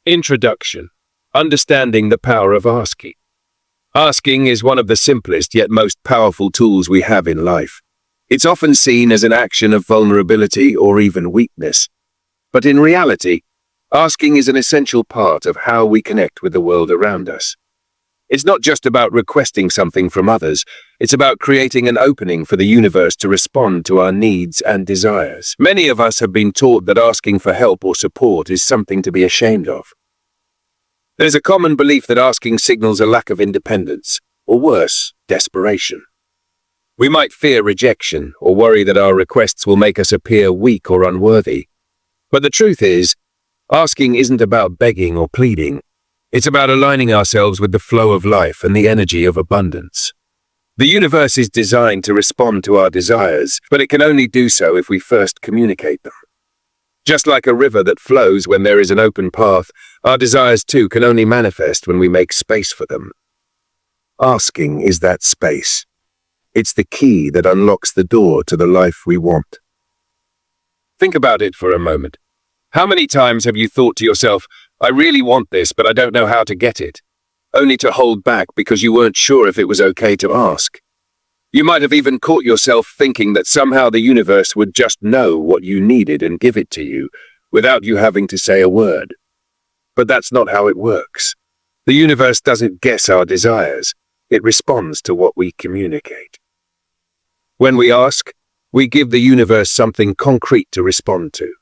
Introduction. Understanding the power of asking. Asking is one of the simplest yet most powerful tools we have in life. It's often seen as an action of vulnerability or even weakness. But in reality, asking is an essential part of how we connect with the world around us. It's not just about requesting something from others, it's about creating an opening for the universe to respond to our needs and desires. Many of us have been taught that asking for help or support is something to be ashamed of. There's a common belief that asking signals a lack of independence, or worse, desperation. We might fear rejection or worry that our requests will make us appear weak or unworthy. But the truth is, asking isn't about begging or pleading. It's about aligning ourselves with the flow of life and the energy of abundance. The universe is designed to respond to our desires, but it can only do so if we first communicate them. Just like a river that flows when there is an open path, our desires too can only manifest when we make space for them. Asking is that space. It's the key that unlocks the door to the life we want. Think about it for a moment. How many times have you thought to yourself, I really want this, but I don't know how to get it, only to hold back because you weren't sure if it was okay to ask? You might have even caught yourself thinking that somehow the universe would just know what you needed and give it to you, without you having to say a word. But that's not how it works. The universe doesn't guess our desires, it responds to what we communicate. When we ask, we give the universe something concrete to respond to.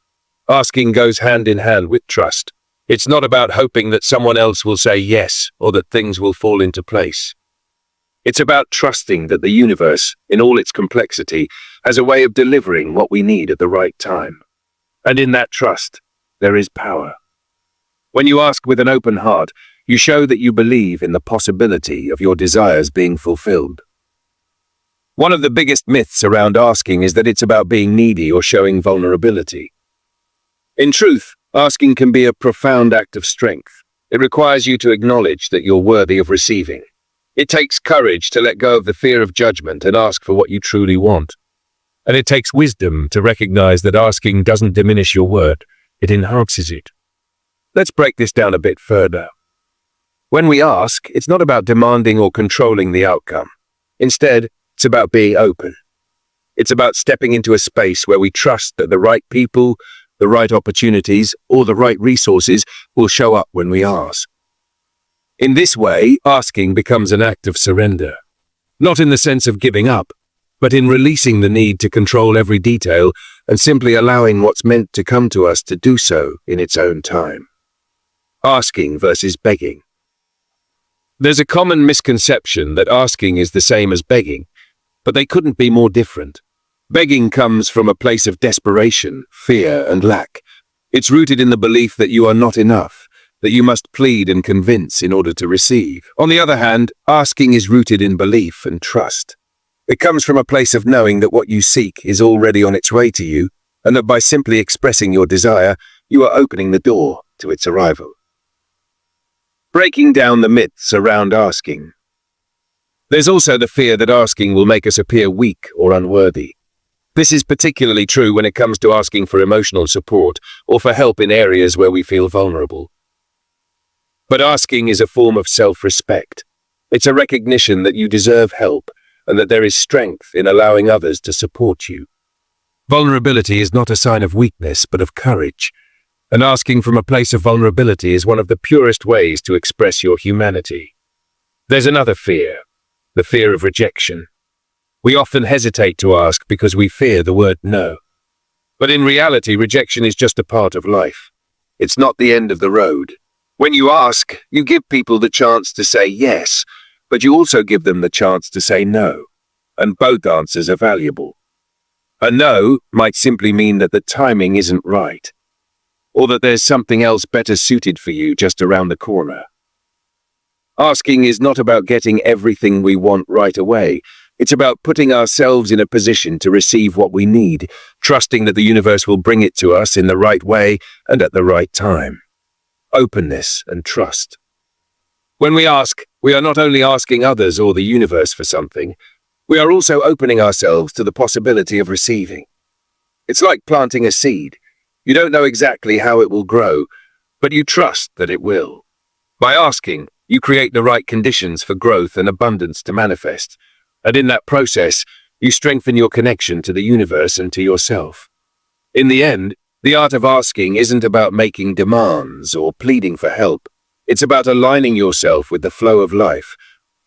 Asking goes hand in hand with trust. It's not about hoping that someone else will say yes or that things will fall into place. It's about trusting that the universe, in all its complexity, has a way of delivering what we need at the right time. And in that trust, there is power. When you ask with an open heart, you show that you believe in the possibility of your desires being fulfilled. One of the biggest myths around asking is that it's about being needy or showing vulnerability. In truth, asking can be a profound act of strength. It requires you to acknowledge that you're worthy of receiving. It takes courage to let go of the fear of judgment and ask for what you truly want. And it takes wisdom to recognize that asking doesn't diminish your worth, it enhances it. Let's break this down a bit further. When we ask, it's not about demanding or controlling the outcome. Instead, it's about being open. It's about stepping into a space where we trust that the right people, the right opportunities, or the right resources will show up when we ask. In this way, asking becomes an act of surrender. Not in the sense of giving up, but in releasing the need to control every detail and simply allowing what's meant to come to us to do so in its own time. Asking versus begging. There's a common misconception that asking is the same as begging, but they couldn't be more different. Begging comes from a place of desperation, fear, and lack. It's rooted in the belief that you are not enough, that you must plead and convince in order to receive. On the other hand, asking is rooted in belief and trust. It comes from a place of knowing that what you seek is already on its way to you, and that by simply expressing your desire, you are opening the door to its arrival. Breaking down the myths around asking. There's also the fear that asking will make us appear weak or unworthy. This is particularly true when it comes to asking for emotional support or for help in areas where we feel vulnerable. But asking is a form of self-respect. It's a recognition that you deserve help and that there is strength in allowing others to support you. Vulnerability is not a sign of weakness, but of courage. And asking from a place of vulnerability is one of the purest ways to express your humanity. There's another fear, the fear of rejection. We often hesitate to ask because we fear the word no. But in reality, rejection is just a part of life. It's not the end of the road. When you ask, you give people the chance to say yes, but you also give them the chance to say no. And both answers are valuable. A no might simply mean that the timing isn't right, or that there's something else better suited for you just around the corner. Asking is not about getting everything we want right away. It's about putting ourselves in a position to receive what we need, trusting that the universe will bring it to us in the right way and at the right time. Openness and trust. When we ask, we are not only asking others or the universe for something, we are also opening ourselves to the possibility of receiving. It's like planting a seed. You don't know exactly how it will grow, but you trust that it will. By asking, you create the right conditions for growth and abundance to manifest, and in that process, you strengthen your connection to the universe and to yourself. In the end, the art of asking isn't about making demands or pleading for help. It's about aligning yourself with the flow of life,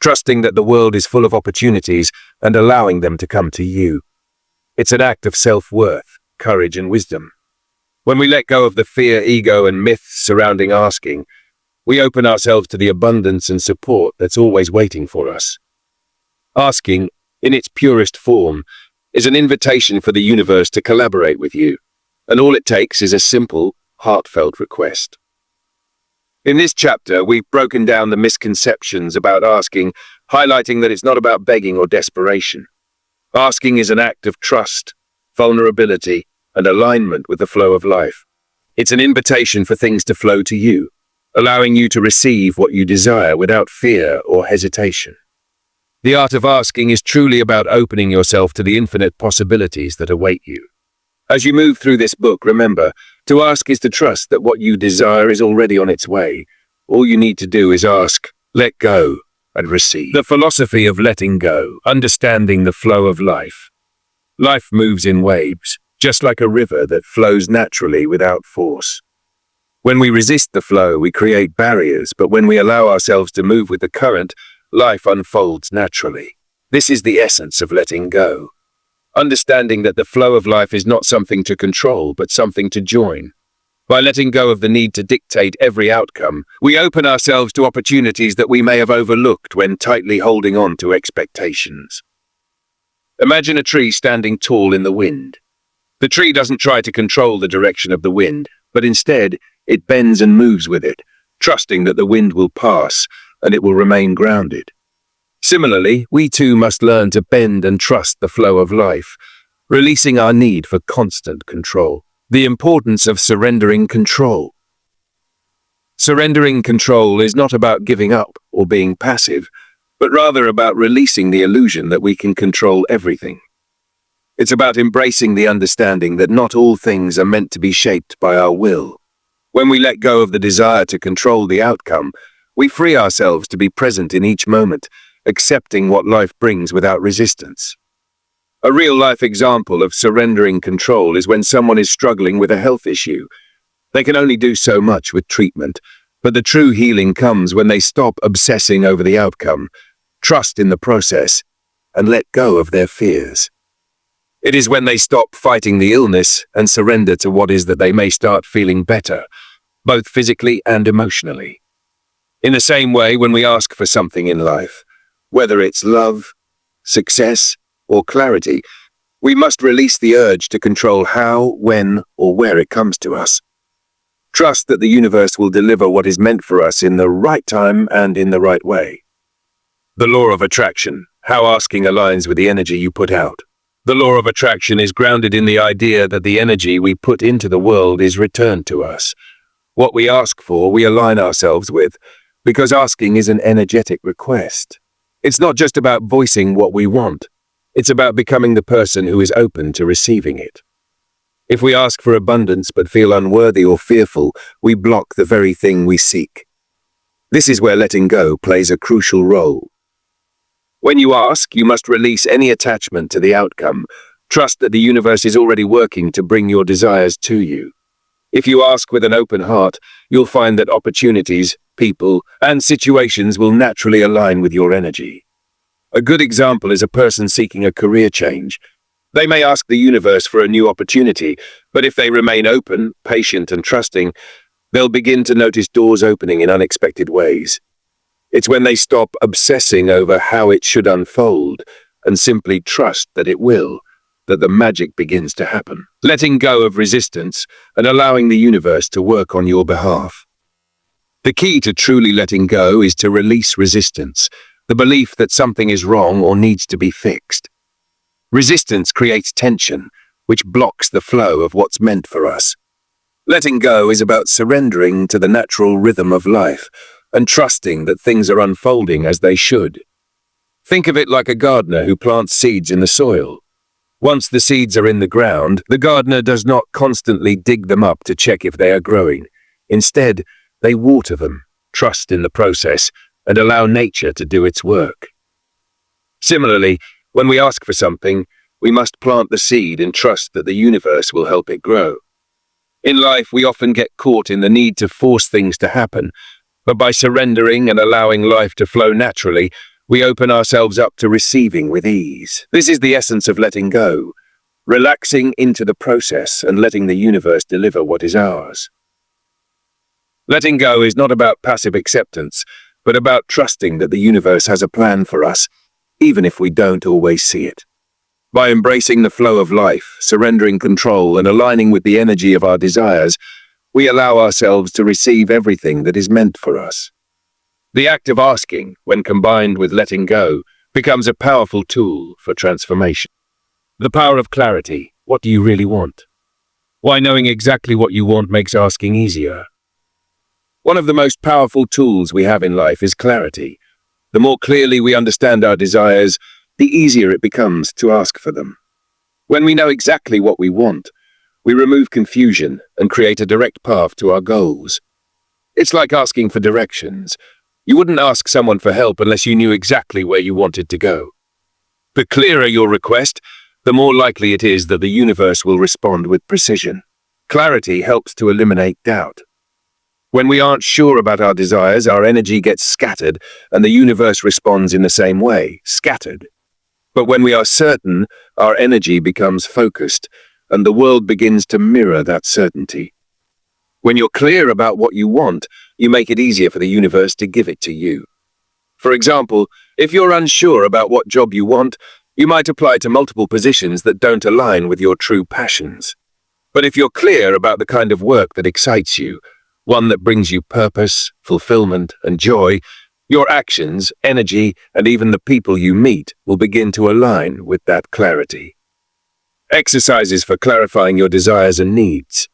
trusting that the world is full of opportunities and allowing them to come to you. It's an act of self-worth, courage, and wisdom. When we let go of the fear, ego, and myths surrounding asking, we open ourselves to the abundance and support that's always waiting for us. Asking, in its purest form, is an invitation for the universe to collaborate with you, and all it takes is a simple, heartfelt request. In this chapter, we've broken down the misconceptions about asking, highlighting that it's not about begging or desperation. Asking is an act of trust, vulnerability, and alignment with the flow of life. It's an invitation for things to flow to you, allowing you to receive what you desire without fear or hesitation. The art of asking is truly about opening yourself to the infinite possibilities that await you. As you move through this book, remember, to ask is to trust that what you desire is already on its way. All you need to do is ask, let go, and receive. The philosophy of letting go, understanding the flow of life. Life moves in waves, just like a river that flows naturally without force. When we resist the flow, we create barriers, but when we allow ourselves to move with the current, life unfolds naturally. This is the essence of letting go. Understanding that the flow of life is not something to control, but something to join. By letting go of the need to dictate every outcome, we open ourselves to opportunities that we may have overlooked when tightly holding on to expectations. Imagine a tree standing tall in the wind. The tree doesn't try to control the direction of the wind, but instead, it bends and moves with it, trusting that the wind will pass and it will remain grounded. Similarly, we too must learn to bend and trust the flow of life, releasing our need for constant control. The importance of surrendering control. Surrendering control is not about giving up or being passive, but rather about releasing the illusion that we can control everything. It's about embracing the understanding that not all things are meant to be shaped by our will. When we let go of the desire to control the outcome, we free ourselves to be present in each moment, accepting what life brings without resistance. A real-life example of surrendering control is when someone is struggling with a health issue. They can only do so much with treatment, but the true healing comes when they stop obsessing over the outcome, trust in the process, and let go of their fears. It is when they stop fighting the illness and surrender to what is that they may start feeling better, both physically and emotionally. In the same way, when we ask for something in life, whether it's love, success, or clarity, we must release the urge to control how, when, or where it comes to us. Trust that the universe will deliver what is meant for us in the right time and in the right way. The law of attraction, how asking aligns with the energy you put out. The law of attraction is grounded in the idea that the energy we put into the world is returned to us. What we ask for, we align ourselves with, because asking is an energetic request. It's not just about voicing what we want. It's about becoming the person who is open to receiving it. If we ask for abundance but feel unworthy or fearful, we block the very thing we seek. This is where letting go plays a crucial role. When you ask, you must release any attachment to the outcome. Trust that the universe is already working to bring your desires to you. If you ask with an open heart, you'll find that opportunities, people, and situations will naturally align with your energy. A good example is a person seeking a career change. They may ask the universe for a new opportunity, but if they remain open, patient, and trusting, they'll begin to notice doors opening in unexpected ways. It's when they stop obsessing over how it should unfold and simply trust that it will, that the magic begins to happen. Letting go of resistance and allowing the universe to work on your behalf. The key to truly letting go is to release resistance, the belief that something is wrong or needs to be fixed. Resistance creates tension, which blocks the flow of what's meant for us. Letting go is about surrendering to the natural rhythm of life and trusting that things are unfolding as they should. Think of it like a gardener who plants seeds in the soil. Once the seeds are in the ground, the gardener does not constantly dig them up to check if they are growing. Instead, they water them, trust in the process, and allow nature to do its work. Similarly, when we ask for something, we must plant the seed and trust that the universe will help it grow. In life, we often get caught in the need to force things to happen, but by surrendering and allowing life to flow naturally, we open ourselves up to receiving with ease. This is the essence of letting go, relaxing into the process and letting the universe deliver what is ours. Letting go is not about passive acceptance, but about trusting that the universe has a plan for us, even if we don't always see it. By embracing the flow of life, surrendering control, and aligning with the energy of our desires, we allow ourselves to receive everything that is meant for us. The act of asking, when combined with letting go, becomes a powerful tool for transformation. The power of clarity. What do you really want? Why knowing exactly what you want makes asking easier. One of the most powerful tools we have in life is clarity. The more clearly we understand our desires, the easier it becomes to ask for them. When we know exactly what we want, we remove confusion and create a direct path to our goals. It's like asking for directions. You wouldn't ask someone for help unless you knew exactly where you wanted to go. The clearer your request, the more likely it is that the universe will respond with precision. Clarity helps to eliminate doubt. When we aren't sure about our desires, our energy gets scattered, and the universe responds in the same way, scattered. But when we are certain, our energy becomes focused, and the world begins to mirror that certainty. When you're clear about what you want, you make it easier for the universe to give it to you. For example, if you're unsure about what job you want, you might apply to multiple positions that don't align with your true passions. But if you're clear about the kind of work that excites you, one that brings you purpose, fulfillment, and joy, your actions, energy, and even the people you meet will begin to align with that clarity. Exercises for clarifying your desires and needs.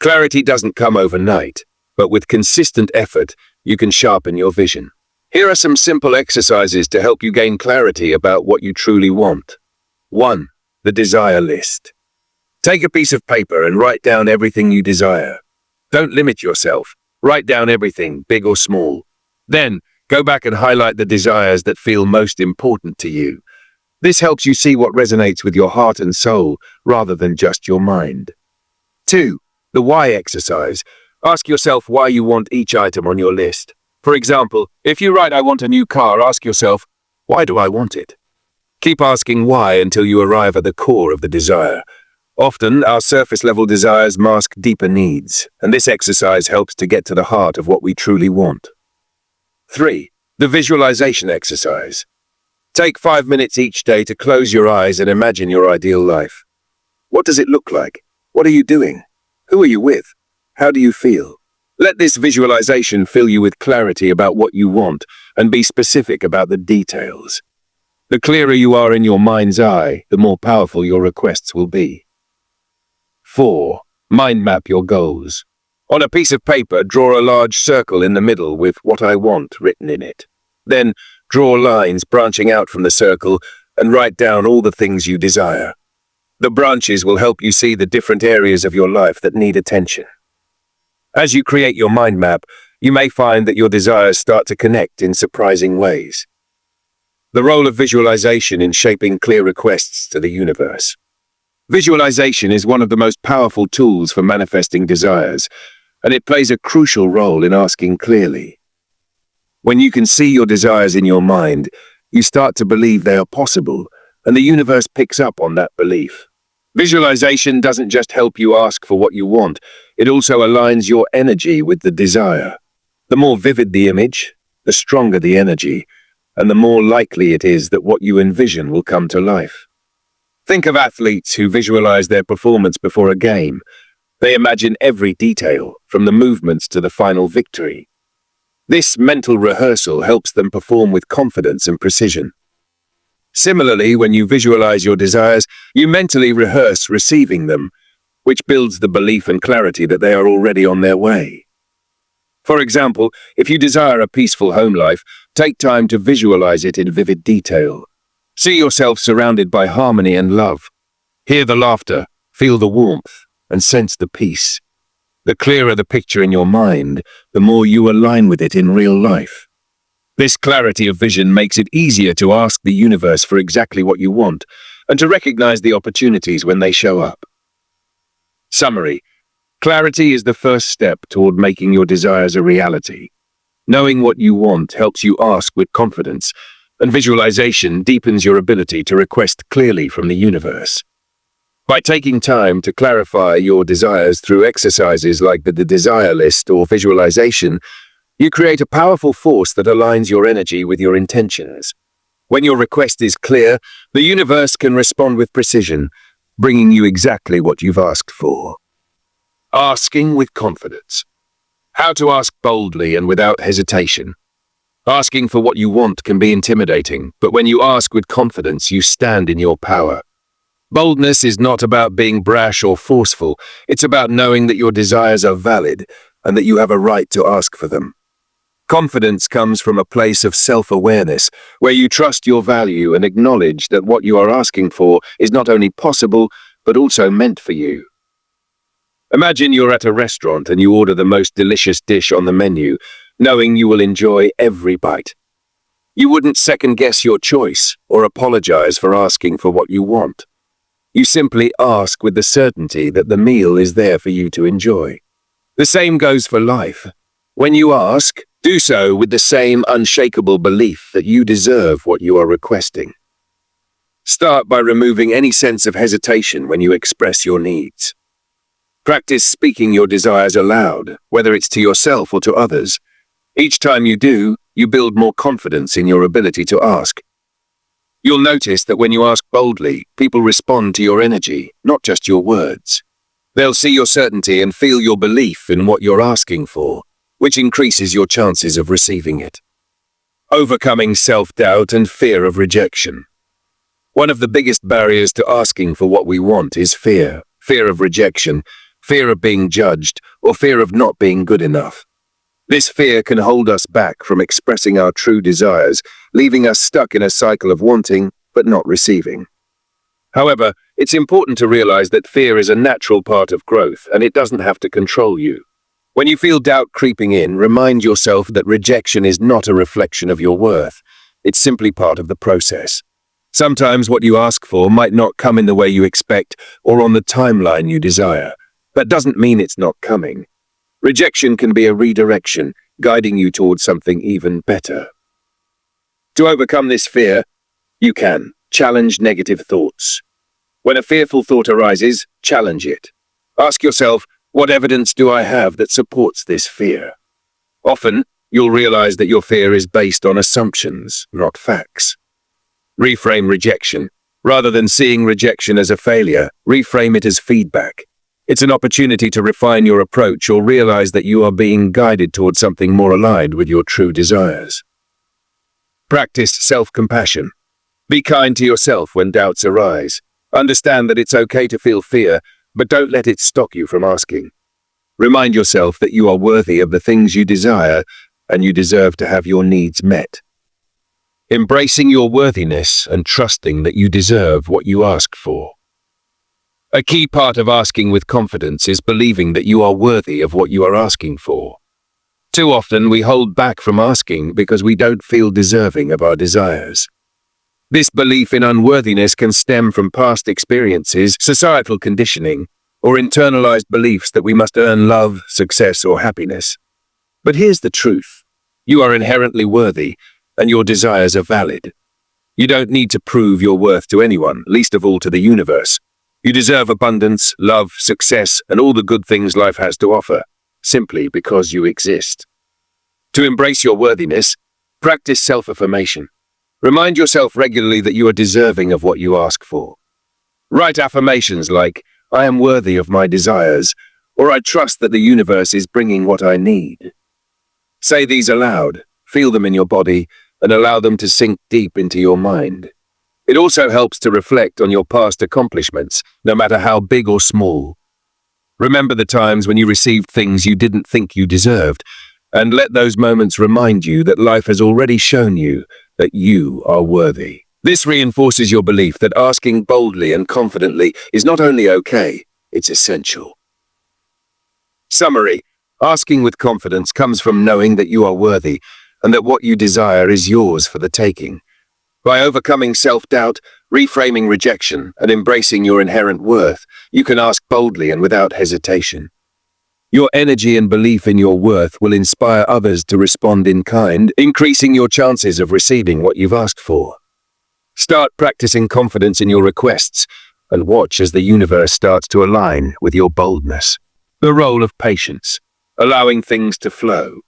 Clarity doesn't come overnight, but with consistent effort, you can sharpen your vision. Here are some simple exercises to help you gain clarity about what you truly want. 1. The desire list. Take a piece of paper and write down everything you desire. Don't limit yourself. Write down everything, big or small. Then, go back and highlight the desires that feel most important to you. This helps you see what resonates with your heart and soul, rather than just your mind. 2. The why exercise. Ask yourself why you want each item on your list. For example, if you write, "I want a new car," ask yourself, "Why do I want it?" Keep asking why until you arrive at the core of the desire. Often, our surface-level desires mask deeper needs, and this exercise helps to get to the heart of what we truly want. 3. The visualization exercise. Take 5 minutes each day to close your eyes and imagine your ideal life. What does it look like? What are you doing? Who are you with? How do you feel? Let this visualization fill you with clarity about what you want and be specific about the details. The clearer you are in your mind's eye, the more powerful your requests will be. 4. Mind map your goals. On a piece of paper, draw a large circle in the middle with "What I want" written in it. Then, draw lines branching out from the circle and write down all the things you desire. The branches will help you see the different areas of your life that need attention. As you create your mind map, you may find that your desires start to connect in surprising ways. The role of visualization in shaping clear requests to the universe. Visualization is one of the most powerful tools for manifesting desires, and it plays a crucial role in asking clearly. When you can see your desires in your mind, you start to believe they are possible, and the universe picks up on that belief. Visualization doesn't just help you ask for what you want, it also aligns your energy with the desire. The more vivid the image, the stronger the energy, and the more likely it is that what you envision will come to life. Think of athletes who visualize their performance before a game. They imagine every detail, from the movements to the final victory. This mental rehearsal helps them perform with confidence and precision. Similarly, when you visualize your desires, you mentally rehearse receiving them, which builds the belief and clarity that they are already on their way. For example, if you desire a peaceful home life, take time to visualize it in vivid detail. See yourself surrounded by harmony and love. Hear the laughter, feel the warmth, and sense the peace. The clearer the picture in your mind, the more you align with it in real life. This clarity of vision makes it easier to ask the universe for exactly what you want and to recognize the opportunities when they show up. Summary: clarity is the first step toward making your desires a reality. Knowing what you want helps you ask with confidence, and visualization deepens your ability to request clearly from the universe. By taking time to clarify your desires through exercises like the desire list or visualization, you create a powerful force that aligns your energy with your intentions. When your request is clear, the universe can respond with precision, bringing you exactly what you've asked for. Asking with confidence. How to ask boldly and without hesitation. Asking for what you want can be intimidating, but when you ask with confidence, you stand in your power. Boldness is not about being brash or forceful. It's about knowing that your desires are valid and that you have a right to ask for them. Confidence comes from a place of self-awareness, where you trust your value and acknowledge that what you are asking for is not only possible, but also meant for you. Imagine you're at a restaurant and you order the most delicious dish on the menu, knowing you will enjoy every bite. You wouldn't second-guess your choice or apologize for asking for what you want. You simply ask with the certainty that the meal is there for you to enjoy. The same goes for life. When you ask, do so with the same unshakable belief that you deserve what you are requesting. Start by removing any sense of hesitation when you express your needs. Practice speaking your desires aloud, whether it's to yourself or to others. Each time you do, you build more confidence in your ability to ask. You'll notice that when you ask boldly, people respond to your energy, not just your words. They'll see your certainty and feel your belief in what you're asking for, which increases your chances of receiving it. Overcoming self-doubt and fear of rejection. One of the biggest barriers to asking for what we want is fear. Fear of rejection, fear of being judged, or fear of not being good enough. This fear can hold us back from expressing our true desires, leaving us stuck in a cycle of wanting but not receiving. However, it's important to realize that fear is a natural part of growth and it doesn't have to control you. When you feel doubt creeping in, remind yourself that rejection is not a reflection of your worth. It's simply part of the process. Sometimes what you ask for might not come in the way you expect or on the timeline you desire. That doesn't mean it's not coming. Rejection can be a redirection, guiding you towards something even better. To overcome this fear, you can challenge negative thoughts. When a fearful thought arises, challenge it. Ask yourself, what evidence do I have that supports this fear? Often, you'll realize that your fear is based on assumptions, not facts. Reframe rejection. Rather than seeing rejection as a failure, reframe it as feedback. It's an opportunity to refine your approach or realize that you are being guided towards something more aligned with your true desires. Practice self-compassion. Be kind to yourself when doubts arise. Understand that it's okay to feel fear, but don't let it stop you from asking. Remind yourself that you are worthy of the things you desire and you deserve to have your needs met. Embracing your worthiness and trusting that you deserve what you ask for. A key part of asking with confidence is believing that you are worthy of what you are asking for. Too often we hold back from asking because we don't feel deserving of our desires. This belief in unworthiness can stem from past experiences, societal conditioning, or internalized beliefs that we must earn love, success, or happiness. But here's the truth. You are inherently worthy, and your desires are valid. You don't need to prove your worth to anyone, least of all to the universe. You deserve abundance, love, success, and all the good things life has to offer, simply because you exist. To embrace your worthiness, practice self-affirmation. Remind yourself regularly that you are deserving of what you ask for. Write affirmations like, I am worthy of my desires, or I trust that the universe is bringing what I need. Say these aloud, feel them in your body, and allow them to sink deep into your mind. It also helps to reflect on your past accomplishments, no matter how big or small. Remember the times when you received things you didn't think you deserved, and let those moments remind you that life has already shown you that you are worthy. This reinforces your belief that asking boldly and confidently is not only okay, it's essential. Summary: asking with confidence comes from knowing that you are worthy and that what you desire is yours for the taking. By overcoming self-doubt, reframing rejection, and embracing your inherent worth, you can ask boldly and without hesitation. Your energy and belief in your worth will inspire others to respond in kind, increasing your chances of receiving what you've asked for. Start practicing confidence in your requests and watch as the universe starts to align with your boldness. The role of patience, allowing things to flow.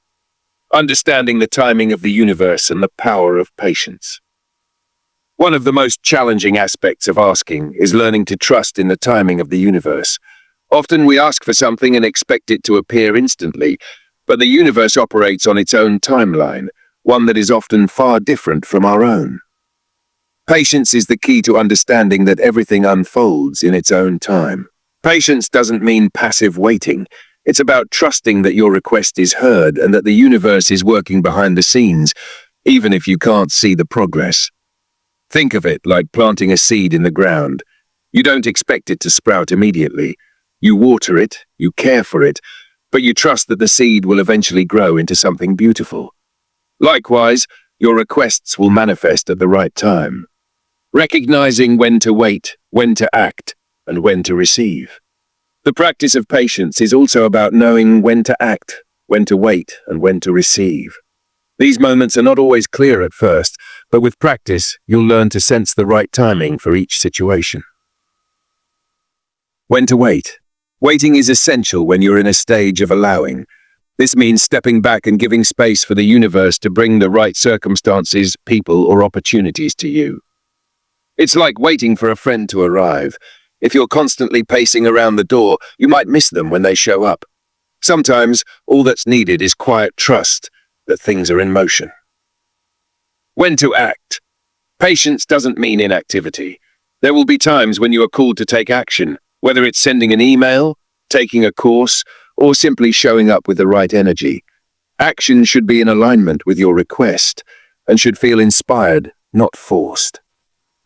Understanding the timing of the universe and the power of patience. One of the most challenging aspects of asking is learning to trust in the timing of the universe. Often we ask for something and expect it to appear instantly, but the universe operates on its own timeline, one that is often far different from our own. Patience is the key to understanding that everything unfolds in its own time. Patience doesn't mean passive waiting. It's about trusting that your request is heard and that the universe is working behind the scenes, even if you can't see the progress. Think of it like planting a seed in the ground. You don't expect it to sprout immediately. You water it, you care for it, but you trust that the seed will eventually grow into something beautiful. Likewise, your requests will manifest at the right time. Recognizing when to wait, when to act, and when to receive. The practice of patience is also about knowing when to act, when to wait, and when to receive. These moments are not always clear at first, but with practice, you'll learn to sense the right timing for each situation. When to wait. Waiting is essential when you're in a stage of allowing. This means stepping back and giving space for the universe to bring the right circumstances, people, or opportunities to you. It's like waiting for a friend to arrive. If you're constantly pacing around the door, you might miss them when they show up. Sometimes, all that's needed is quiet trust that things are in motion. When to act. Patience doesn't mean inactivity. There will be times when you are called to take action, whether it's sending an email, taking a course, or simply showing up with the right energy. Action should be in alignment with your request and should feel inspired, not forced.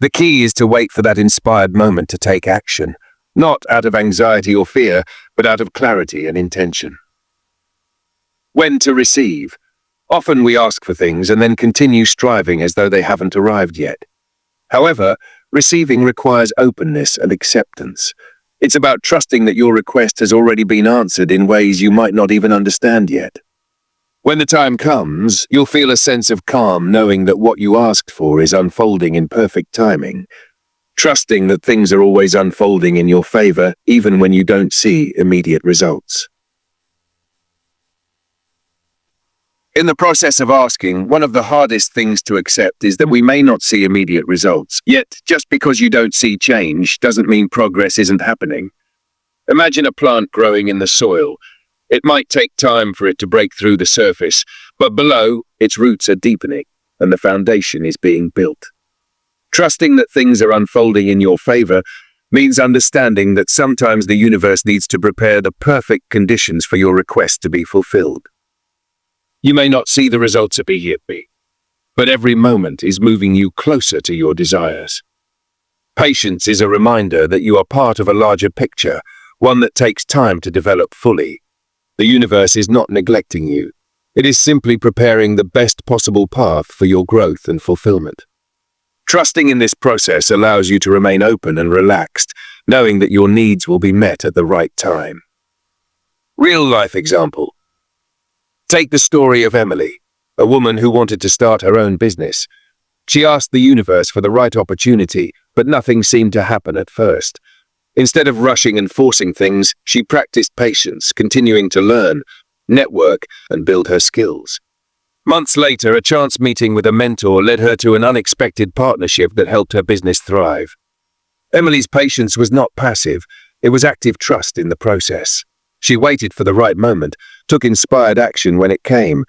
The key is to wait for that inspired moment to take action, not out of anxiety or fear, but out of clarity and intention. When to receive. Often we ask for things and then continue striving as though they haven't arrived yet. However, receiving requires openness and acceptance. It's about trusting that your request has already been answered in ways you might not even understand yet. When the time comes, you'll feel a sense of calm knowing that what you asked for is unfolding in perfect timing, trusting that things are always unfolding in your favor even when you don't see immediate results. In the process of asking, one of the hardest things to accept is that we may not see immediate results. Yet, just because you don't see change doesn't mean progress isn't happening. Imagine a plant growing in the soil. It might take time for it to break through the surface, but below, its roots are deepening and the foundation is being built. Trusting that things are unfolding in your favor means understanding that sometimes the universe needs to prepare the perfect conditions for your request to be fulfilled. You may not see the results immediately, but every moment is moving you closer to your desires. Patience is a reminder that you are part of a larger picture, one that takes time to develop fully. The universe is not neglecting you. It is simply preparing the best possible path for your growth and fulfillment. Trusting in this process allows you to remain open and relaxed, knowing that your needs will be met at the right time. Real-life example. Take the story of Emily, a woman who wanted to start her own business. She asked the universe for the right opportunity, but nothing seemed to happen at first. Instead of rushing and forcing things, she practiced patience, continuing to learn, network, and build her skills. Months later, a chance meeting with a mentor led her to an unexpected partnership that helped her business thrive. Emily's patience was not passive, it was active trust in the process. She waited for the right moment, took inspired action when it came,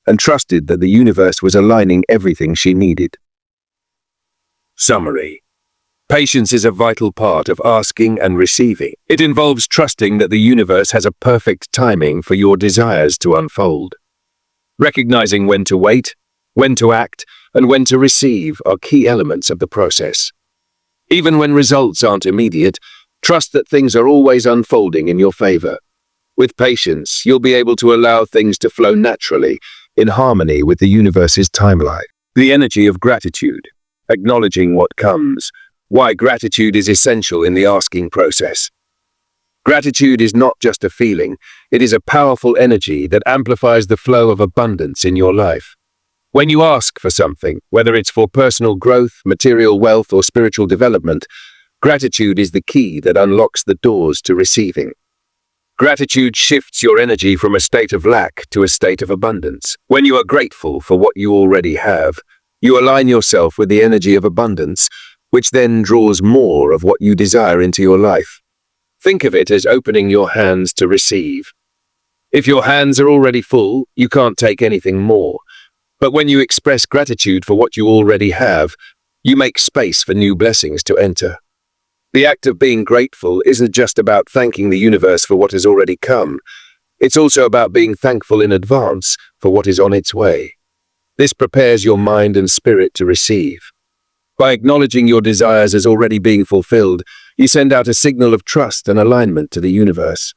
and trusted that the universe was aligning everything she needed. Summary. Patience is a vital part of asking and receiving. It involves trusting that the universe has a perfect timing for your desires to unfold. Recognizing when to wait, when to act, and when to receive are key elements of the process. Even when results aren't immediate, trust that things are always unfolding in your favor. With patience, you'll be able to allow things to flow naturally, in harmony with the universe's timeline. The energy of gratitude, acknowledging what comes. Why gratitude is essential in the asking process. Gratitude is not just a feeling, it is a powerful energy that amplifies the flow of abundance in your life. When you ask for something, whether it's for personal growth, material wealth, or spiritual development, gratitude is the key that unlocks the doors to receiving. Gratitude shifts your energy from a state of lack to a state of abundance. When you are grateful for what you already have, you align yourself with the energy of abundance, which then draws more of what you desire into your life. Think of it as opening your hands to receive. If your hands are already full, you can't take anything more. But when you express gratitude for what you already have, you make space for new blessings to enter. The act of being grateful isn't just about thanking the universe for what has already come. It's also about being thankful in advance for what is on its way. This prepares your mind and spirit to receive. By acknowledging your desires as already being fulfilled, you send out a signal of trust and alignment to the universe.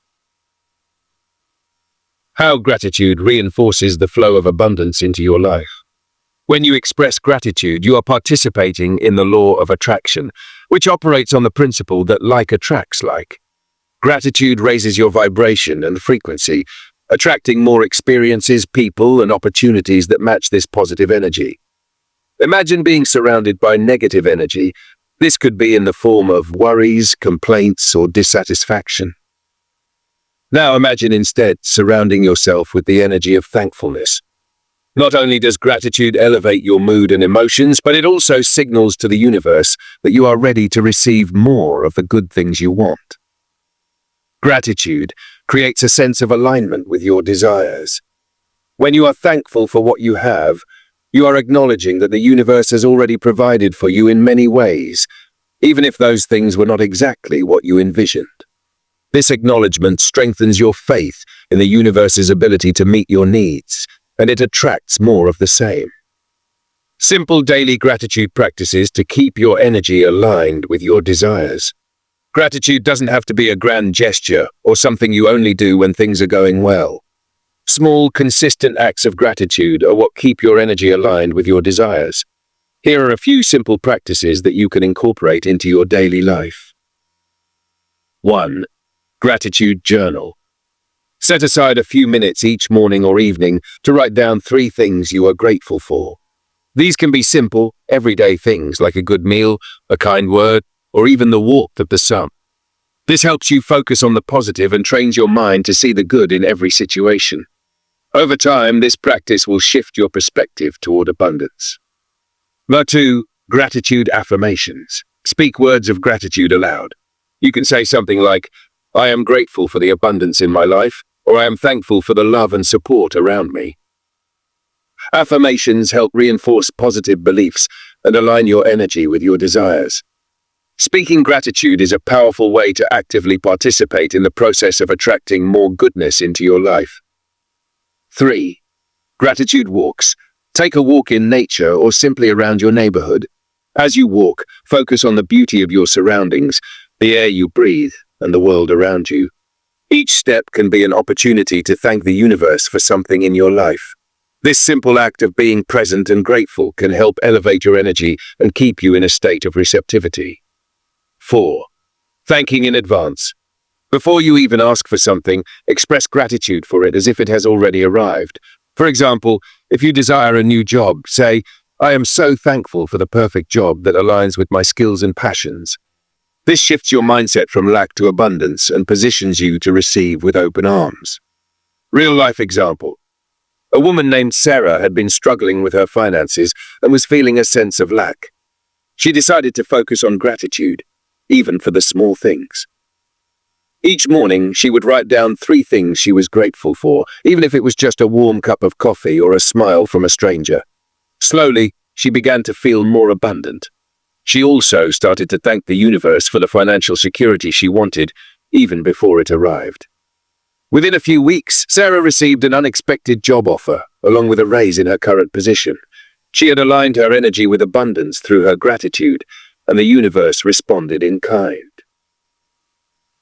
How gratitude reinforces the flow of abundance into your life. When you express gratitude, you are participating in the law of attraction, which operates on the principle that like attracts like. Gratitude raises your vibration and frequency, attracting more experiences, people, and opportunities that match this positive energy. Imagine being surrounded by negative energy. This could be in the form of worries, complaints, or dissatisfaction. Now imagine instead surrounding yourself with the energy of thankfulness. Not only does gratitude elevate your mood and emotions, but it also signals to the universe that you are ready to receive more of the good things you want. Gratitude creates a sense of alignment with your desires. When you are thankful for what you have, you are acknowledging that the universe has already provided for you in many ways, even if those things were not exactly what you envisioned. This acknowledgement strengthens your faith in the universe's ability to meet your needs, and it attracts more of the same. Simple daily gratitude practices to keep your energy aligned with your desires. Gratitude doesn't have to be a grand gesture or something you only do when things are going well. Small, consistent acts of gratitude are what keep your energy aligned with your desires. Here are a few simple practices that you can incorporate into your daily life. 1. Gratitude journal. Set aside a few minutes each morning or evening to write down 3 things you are grateful for. These can be simple, everyday things like a good meal, a kind word, or even the warmth of the sun. This helps you focus on the positive and trains your mind to see the good in every situation. Over time, this practice will shift your perspective toward abundance. 2. Gratitude affirmations. Speak words of gratitude aloud. You can say something like, "I am grateful for the abundance in my life," or "I am thankful for the love and support around me." Affirmations help reinforce positive beliefs and align your energy with your desires. Speaking gratitude is a powerful way to actively participate in the process of attracting more goodness into your life. 3. Gratitude walks. Take a walk in nature or simply around your neighborhood. As you walk, focus on the beauty of your surroundings, the air you breathe, and the world around you. Each step can be an opportunity to thank the universe for something in your life. This simple act of being present and grateful can help elevate your energy and keep you in a state of receptivity. 4. Thanking in advance. Before you even ask for something, express gratitude for it as if it has already arrived. For example, if you desire a new job, say, "I am so thankful for the perfect job that aligns with my skills and passions." This shifts your mindset from lack to abundance and positions you to receive with open arms. Real-life example. A woman named Sarah had been struggling with her finances and was feeling a sense of lack. She decided to focus on gratitude, even for the small things. Each morning, she would write down 3 things she was grateful for, even if it was just a warm cup of coffee or a smile from a stranger. Slowly, she began to feel more abundant. She also started to thank the universe for the financial security she wanted, even before it arrived. Within a few weeks, Sarah received an unexpected job offer, along with a raise in her current position. She had aligned her energy with abundance through her gratitude, and the universe responded in kind.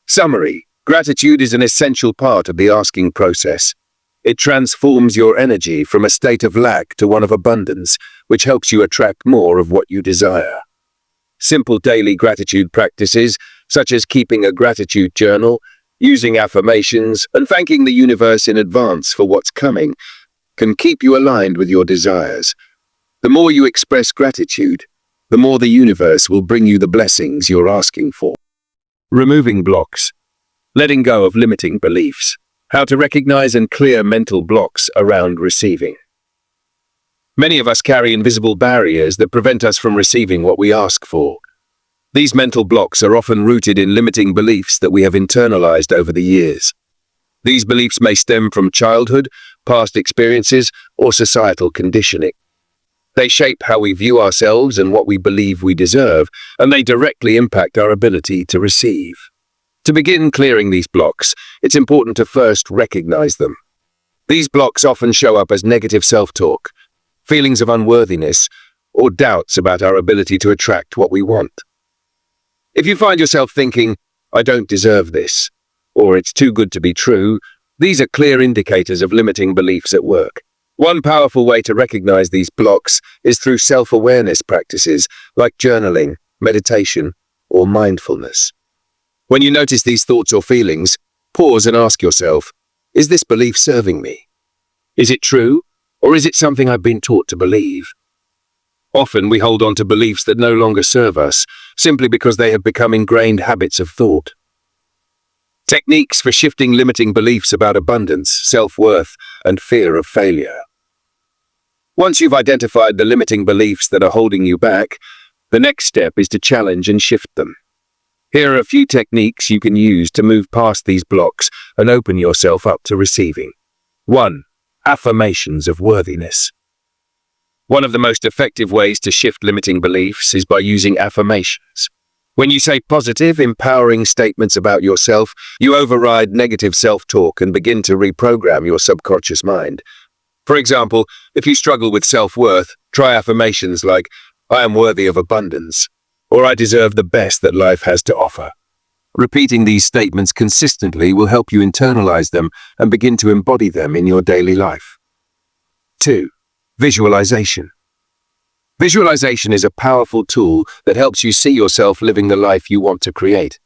Summary. Gratitude is an essential part of the asking process. It transforms your energy from a state of lack to one of abundance, which helps you attract more of what you desire. Simple daily gratitude practices, such as keeping a gratitude journal, using affirmations, and thanking the universe in advance for what's coming, can keep you aligned with your desires. The more you express gratitude, the more the universe will bring you the blessings you're asking for. Removing blocks. Letting go of limiting beliefs. How to recognize and clear mental blocks around receiving. Many of us carry invisible barriers that prevent us from receiving what we ask for. These mental blocks are often rooted in limiting beliefs that we have internalized over the years. These beliefs may stem from childhood, past experiences, or societal conditioning. They shape how we view ourselves and what we believe we deserve, and they directly impact our ability to receive. To begin clearing these blocks, it's important to first recognize them. These blocks often show up as negative self-talk, feelings of unworthiness, or doubts about our ability to attract what we want. If you find yourself thinking, "I don't deserve this," or "it's too good to be true," these are clear indicators of limiting beliefs at work. One powerful way to recognize these blocks is through self-awareness practices like journaling, meditation, or mindfulness. When you notice these thoughts or feelings, pause and ask yourself, is this belief serving me? Is it true, or is it something I've been taught to believe? Often we hold on to beliefs that no longer serve us, simply because they have become ingrained habits of thought. Techniques for shifting limiting beliefs about abundance, self-worth, and fear of failure. Once you've identified the limiting beliefs that are holding you back, the next step is to challenge and shift them. Here are a few techniques you can use to move past these blocks and open yourself up to receiving. 1. Affirmations of worthiness. One of the most effective ways to shift limiting beliefs is by using affirmations. When you say positive, empowering statements about yourself, you override negative self-talk and begin to reprogram your subconscious mind. For example, if you struggle with self-worth, try affirmations like, "I am worthy of abundance," or "I deserve the best that life has to offer." Repeating these statements consistently will help you internalize them and begin to embody them in your daily life. 2. Visualization. Visualization is a powerful tool that helps you see yourself living the life you want to create.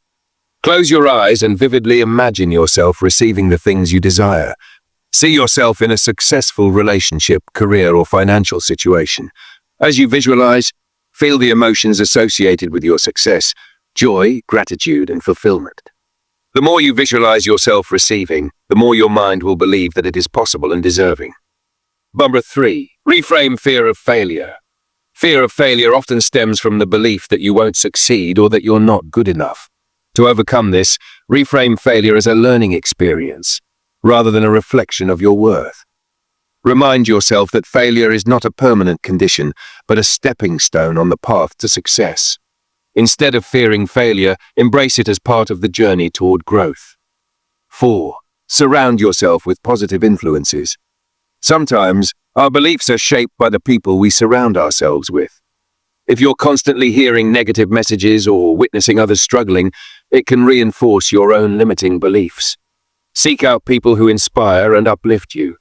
Close your eyes and vividly imagine yourself receiving the things you desire. See yourself in a successful relationship, career, or financial situation. As you visualize, feel the emotions associated with your success: joy, gratitude, and fulfillment. The more you visualize yourself receiving, the more your mind will believe that it is possible and deserving. Number 3. Reframe fear of failure. Fear of failure often stems from the belief that you won't succeed or that you're not good enough. To overcome this, reframe failure as a learning experience, rather than a reflection of your worth. Remind yourself that failure is not a permanent condition, but a stepping stone on the path to success. Instead of fearing failure, embrace it as part of the journey toward growth. 4. Surround yourself with positive influences. Sometimes, our beliefs are shaped by the people we surround ourselves with. If you're constantly hearing negative messages or witnessing others struggling, it can reinforce your own limiting beliefs. Seek out people who inspire and uplift you.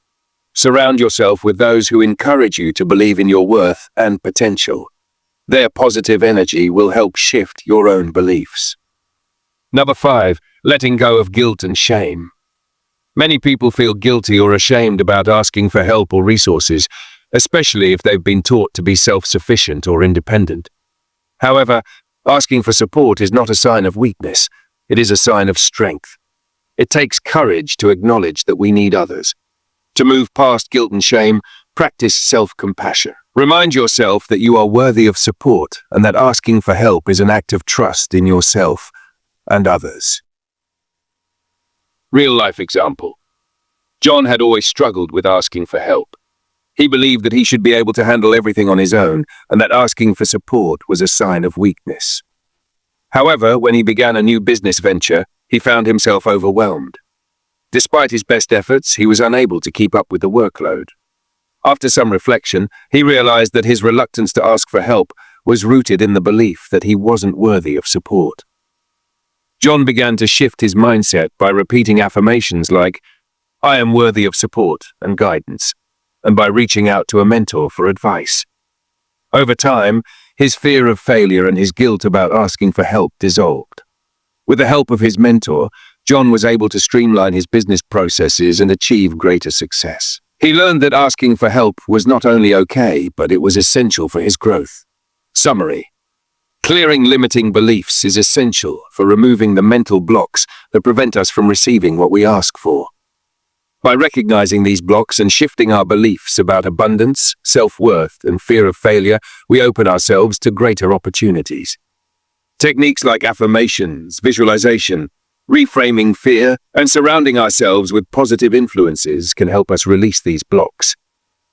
Surround yourself with those who encourage you to believe in your worth and potential. Their positive energy will help shift your own beliefs. Number 5. Letting go of guilt and shame. Many people feel guilty or ashamed about asking for help or resources, especially if they've been taught to be self-sufficient or independent. However, asking for support is not a sign of weakness. It is a sign of strength. It takes courage to acknowledge that we need others. To move past guilt and shame, practice self-compassion. Remind yourself that you are worthy of support and that asking for help is an act of trust in yourself and others. Real-life example. John had always struggled with asking for help. He believed that he should be able to handle everything on his own and that asking for support was a sign of weakness. However, when he began a new business venture, he found himself overwhelmed. Despite his best efforts, he was unable to keep up with the workload. After some reflection, he realized that his reluctance to ask for help was rooted in the belief that he wasn't worthy of support. John began to shift his mindset by repeating affirmations like, "I am worthy of support and guidance," and by reaching out to a mentor for advice. Over time, his fear of failure and his guilt about asking for help dissolved. With the help of his mentor, John was able to streamline his business processes and achieve greater success. He learned that asking for help was not only okay, but it was essential for his growth. Summary: clearing limiting beliefs is essential for removing the mental blocks that prevent us from receiving what we ask for. By recognizing these blocks and shifting our beliefs about abundance, self-worth, and fear of failure, we open ourselves to greater opportunities. Techniques like affirmations, visualization, reframing fear, and surrounding ourselves with positive influences can help us release these blocks.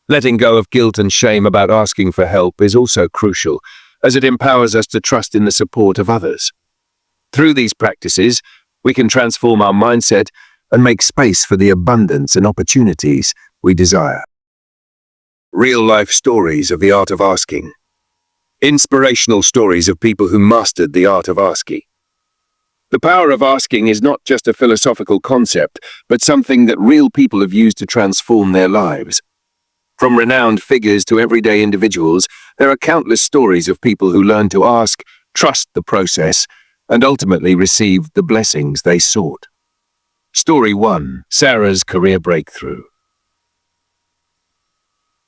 Letting go of guilt and shame about asking for help is also crucial, as it empowers us to trust in the support of others. Through these practices, we can transform our mindset and make space for the abundance and opportunities we desire. Real-life stories of the art of asking. Inspirational stories of people who mastered the art of asking. The power of asking is not just a philosophical concept, but something that real people have used to transform their lives. From renowned figures to everyday individuals, there are countless stories of people who learned to ask, trust the process, and ultimately received the blessings they sought. Story 1. Sarah's career breakthrough.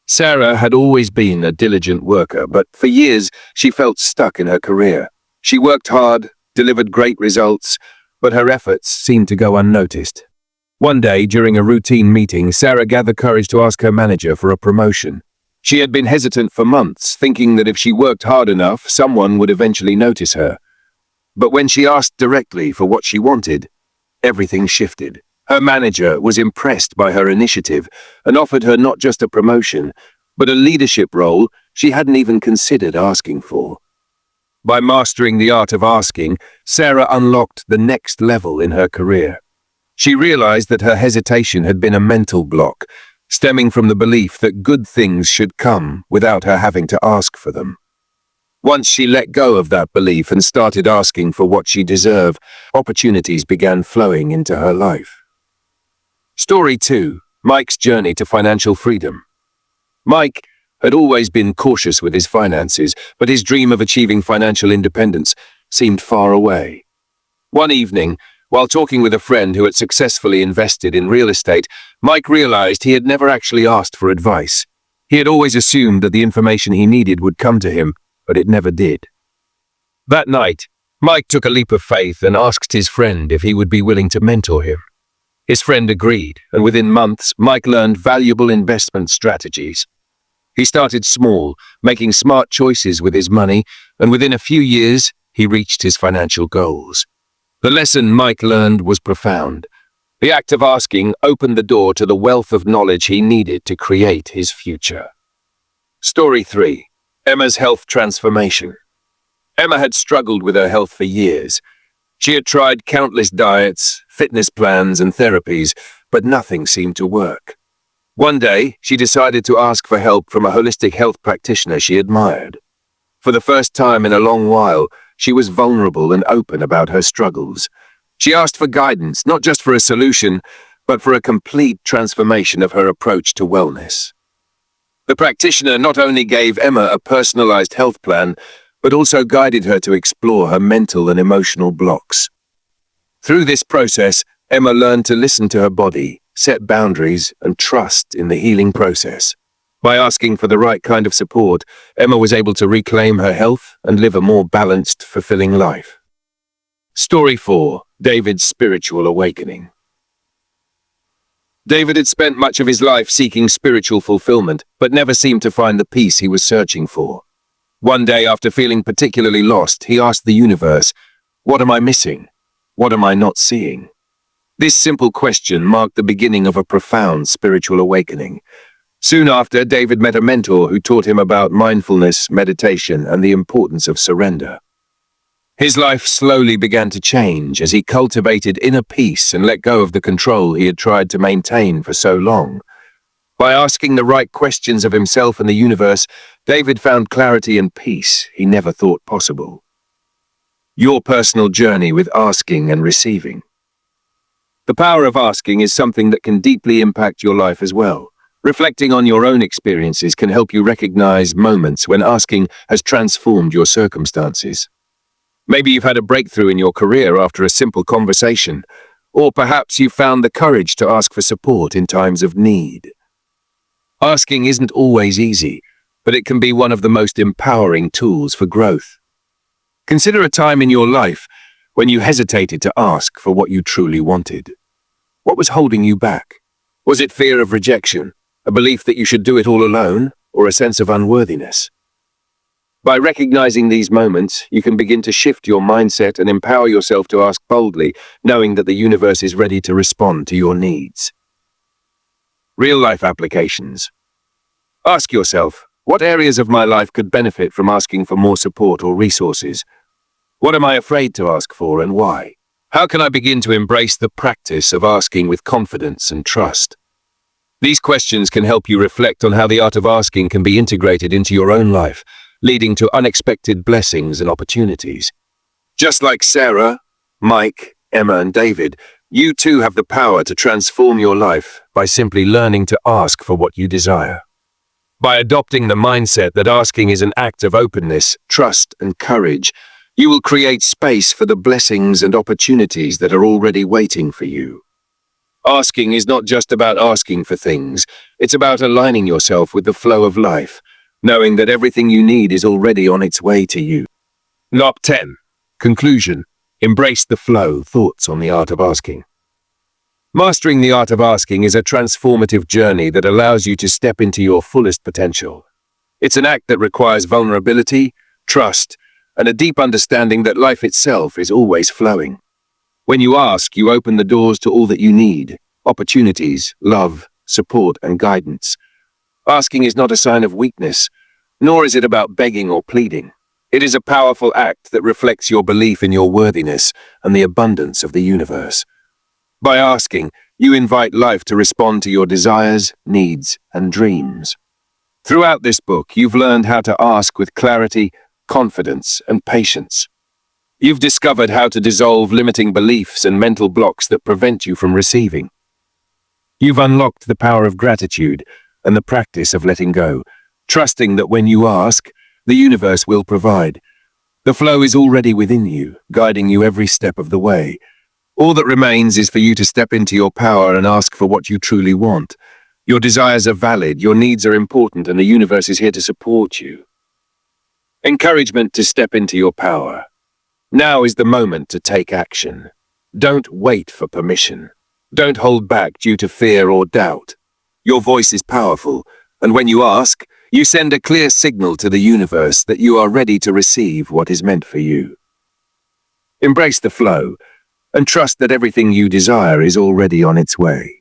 Sarah had always been a diligent worker, but for years she felt stuck in her career. She worked hard, delivered great results, but her efforts seemed to go unnoticed. One day, during a routine meeting, Sarah gathered courage to ask her manager for a promotion. She had been hesitant for months, thinking that if she worked hard enough, someone would eventually notice her. But when she asked directly for what she wanted, everything shifted. Her manager was impressed by her initiative and offered her not just a promotion, but a leadership role she hadn't even considered asking for. By mastering the art of asking, Sarah unlocked the next level in her career. She realized that her hesitation had been a mental block, stemming from the belief that good things should come without her having to ask for them. Once she let go of that belief and started asking for what she deserved, opportunities began flowing into her life. Story 2. Mike's journey to financial freedom. Mike had always been cautious with his finances, but his dream of achieving financial independence seemed far away. One evening, while talking with a friend who had successfully invested in real estate, Mike realized he had never actually asked for advice. He had always assumed that the information he needed would come to him, but it never did. That night, Mike took a leap of faith and asked his friend if he would be willing to mentor him. His friend agreed, and within months, Mike learned valuable investment strategies. He started small, making smart choices with his money, and within a few years, he reached his financial goals. The lesson Mike learned was profound. The act of asking opened the door to the wealth of knowledge he needed to create his future. Story 3. Emma's health transformation. Emma had struggled with her health for years. She had tried countless diets, fitness plans, and therapies, but nothing seemed to work. One day, she decided to ask for help from a holistic health practitioner she admired. For the first time in a long while, she was vulnerable and open about her struggles. She asked for guidance, not just for a solution, but for a complete transformation of her approach to wellness. The practitioner not only gave Emma a personalized health plan, but also guided her to explore her mental and emotional blocks. Through this process, Emma learned to listen to her body, set boundaries, and trust in the healing process. By asking for the right kind of support, Emma was able to reclaim her health and live a more balanced, fulfilling life. Story 4. David's spiritual awakening. David had spent much of his life seeking spiritual fulfillment, but never seemed to find the peace he was searching for. One day, after feeling particularly lost, he asked the universe, "What am I missing? What am I not seeing?" This simple question marked the beginning of a profound spiritual awakening. Soon after, David met a mentor who taught him about mindfulness, meditation, and the importance of surrender. His life slowly began to change as he cultivated inner peace and let go of the control he had tried to maintain for so long. By asking the right questions of himself and the universe, David found clarity and peace he never thought possible. your personal journey with asking and receiving. The power of asking is something that can deeply impact your life as well. Reflecting on your own experiences can help you recognize moments when asking has transformed your circumstances. Maybe you've had a breakthrough in your career after a simple conversation, or perhaps you found the courage to ask for support in times of need. Asking isn't always easy, but it can be one of the most empowering tools for growth. Consider a time in your life when you hesitated to ask for what you truly wanted. What was holding you back? Was it fear of rejection, a belief that you should do it all alone, or a sense of unworthiness? By recognizing these moments, you can begin to shift your mindset and empower yourself to ask boldly, knowing that the universe is ready to respond to your needs. Real-life applications. Ask yourself, what areas of my life could benefit from asking for more support or resources? What am I afraid to ask for and why? How can I begin to embrace the practice of asking with confidence and trust? These questions can help you reflect on how the art of asking can be integrated into your own life, leading to unexpected blessings and opportunities. Just like Sarah, Mike, Emma, and David, you too have the power to transform your life by simply learning to ask for what you desire. By adopting the mindset that asking is an act of openness, trust, and courage, you will create space for the blessings and opportunities that are already waiting for you. Asking is not just about asking for things, it's about aligning yourself with the flow of life, knowing that everything you need is already on its way to you. Knock 10. Conclusion. Embrace the flow. Thoughts on the art of asking. Mastering the art of asking is a transformative journey that allows you to step into your fullest potential. It's an act that requires vulnerability, trust, and a deep understanding that life itself is always flowing. When you ask, you open the doors to all that you need: opportunities, love, support, and guidance. Asking is not a sign of weakness, nor is it about begging or pleading. It is a powerful act that reflects your belief in your worthiness and the abundance of the universe. By asking, you invite life to respond to your desires, needs, and dreams. Throughout this book, you've learned how to ask with clarity, confidence, and patience. You've discovered how to dissolve limiting beliefs and mental blocks that prevent you from receiving. You've unlocked the power of gratitude and the practice of letting go, trusting that when you ask, the universe will provide. The flow is already within you, guiding you every step of the way. All that remains is for you to step into your power and ask for what you truly want. Your desires are valid, your needs are important, and the universe is here to support you. Encouragement to step into your power. Now is the moment to take action. Don't wait for permission. Don't hold back due to fear or doubt. Your voice is powerful, and when you ask, you send a clear signal to the universe that you are ready to receive what is meant for you. Embrace the flow, and trust that everything you desire is already on its way.